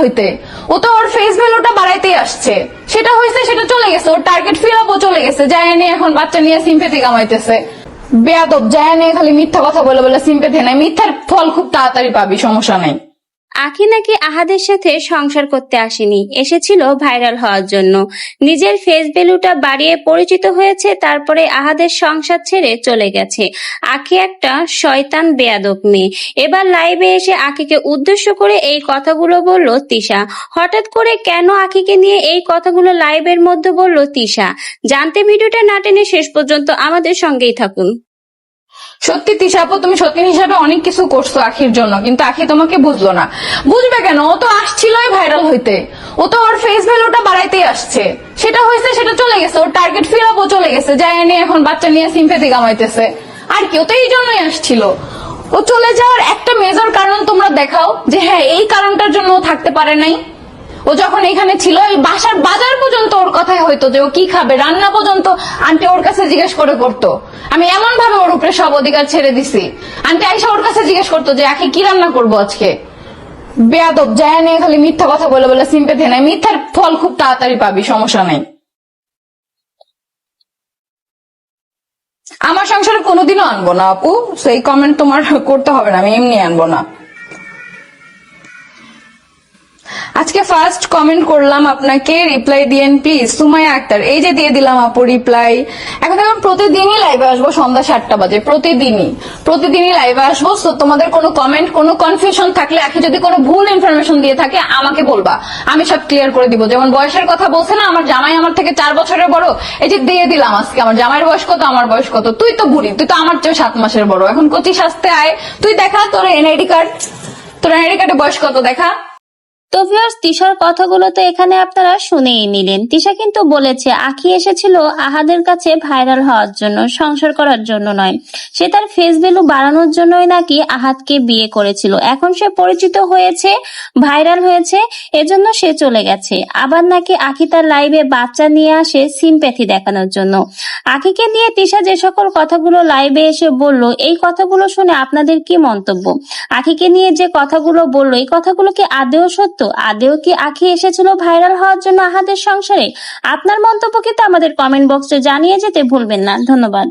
হইতে। ও তো ওর ফেস ভ্যালুটা বাড়াইতেই আসছে, সেটা হয়েছে, সেটা চলে গেছে, ওর টার্গেট ফিল আপও চলে গেছে। জায়ানি এখন বাচ্চা নিয়ে সিম্পেথি কামাইতেছে। বেয়াদব, জায়ানি খালি মিথ্যা কথা বলে বলে সিম্পেথি নাই, মিথ্যার ফল খুব তাড়াতাড়ি পাবি, সমস্যা নাই। আখি নাকি আহাদের সাথে সংসার করতে আসেনি, এসেছিল ভাইরাল হওয়ার জন্য। নিজের ফেস ভ্যালুটা বাড়িয়ে পরিচিত হয়েছে, তারপরে আহাদের সংসার ছেড়ে চলে গেছে। আখি একটা শয়তান বেয়াদব মেয়ে। এবার লাইভে এসে আখিকে উদ্দেশ্য করে এই কথাগুলো বলল তিশা। হঠাৎ করে কেন আখিকে নিয়ে এই কথাগুলো লাইভের মধ্যে বলল তিশা? জানতে ভিডিওটা না টেনে শেষ পর্যন্ত আমাদের সঙ্গেই থাকুন। সত্যি তিশা আপু, তুমি সত্যি হিসাবে অনেক কিছু করছো আখির জন্য, কিন্তু আখি তোমাকে বুঝলো না। বুঝবে কেন? ও তো আসছিলই ভাইরাল হইতে। ও তো ওর ফেস ভ্যালুটা বাড়াইতেই আসছে, সেটা হয়েছে, সেটা চলে গেছে, ওর টার্গেট ফিল আপও চলে গেছে। জায়ানি এখন বাচ্চা নিয়ে সিম্পেথি কামাইতেছে। আর কি, ও তো এই জন্যই আসছিল। ও চলে যাওয়ার একটা মেজর কারণ তোমরা দেখাও, যে হ্যাঁ এই কারণটার জন্য ও থাকতে পারে নাই। ও যখন এখানে ছিল, ওই বাসার বাজার পর্যন্ত ওর কথাই হয়তো, যে ও কি খাবে, রান্না পর্যন্ত আন্টি ওর কাছে জিজ্ঞেস করে করতো। আমি এমন ভাবে ওর উপরে সব অধিকার ছেড়ে দিছি, আন্টি আইসা ওর কাছে জিজ্ঞেস করতো যে আখি কি রান্না করবো আজকে। বেয়াদব, জায়ানি খালি মিথ্যা কথা বলে বলে সিম্পেথি নাই, মিথ্যার ফল খুব তাড়াতাড়ি পাবি, সমস্যা নাই। আমার সংসারে কোনোদিনও আনবো না আপু, সেই কমেন্ট তোমার করতে হবে না, আমি এমনি আনবো না। আজকে ফার্স্ট কমেন্ট করলাম আপনাকে, রিপ্লাই দিয়েন প্লিজ। সুমাইয়া আক্তার, এই যে দিয়ে দিলাম আপু রিপ্লাই। এখন আমি প্রতিদিনই লাইভে আসবো সন্ধ্যা 7টা বাজে, প্রতিদিনই লাইভে আসবো। তো তোমাদের কোনো কমেন্ট, কোনো কনফিউশন থাকলে, আখি যদি কোনো ভুল ইনফরমেশন দিয়ে থাকে আমাকে বলবা, আমি সব ক্লিয়ার করে দিব। যেমন বয়সের কথা বলছে না, আমার জামাই আমার থেকে 4 বছরের বড়, এই যে দিয়ে দিলাম আজকে। আমার জামাইয়ের বয়স কত, আমার বয়স কত। তুই তো বুড়ি, তুই তো আমার চেয়ে 7 মাসের বড়। এখন কচি সাজতে আয়, তুই দেখা তোর এনআইডি কার্ডে বয়স কত দেখা। তো ভিউয়ার্স, তিশার কথাগুলো তো এখানে আপনারা শুনেই নিলেন। তিশা কিন্তু বলেছে আখি এসেছিল আহাদের কাছে ভাইরাল হওয়ার জন্য, সংসার করার জন্য নয়। সে তার ফেস ভ্যালু বাড়ানোর জন্যই নাকি আহাদকে বিয়ে করেছিল। এখন সে পরিচিত হয়েছে, ভাইরাল হয়েছে, এজন্য সে চলে গেছে। আবার নাকি আখি তার লাইভে বাচ্চা নিয়ে আসে সিম্প্যাথি দেখানোর জন্য। আখিকে নিয়ে তিশা যে সকল কথাগুলো লাইভে এসে বলল, এই কথাগুলো শুনে আপনাদের কি মন্তব্য? আখিকে নিয়ে যে কথাগুলো বললো, এই কথাগুলো কি আদেও সত্য? আদেও কি আখি এসেছিল ভাইরাল হওয়ার জন্য আহাদের সংসারে? আপনার মন্তব্য কিন্তু আমাদের কমেন্ট বক্সে জানিয়ে যেতে ভুলবেন না। ধন্যবাদ।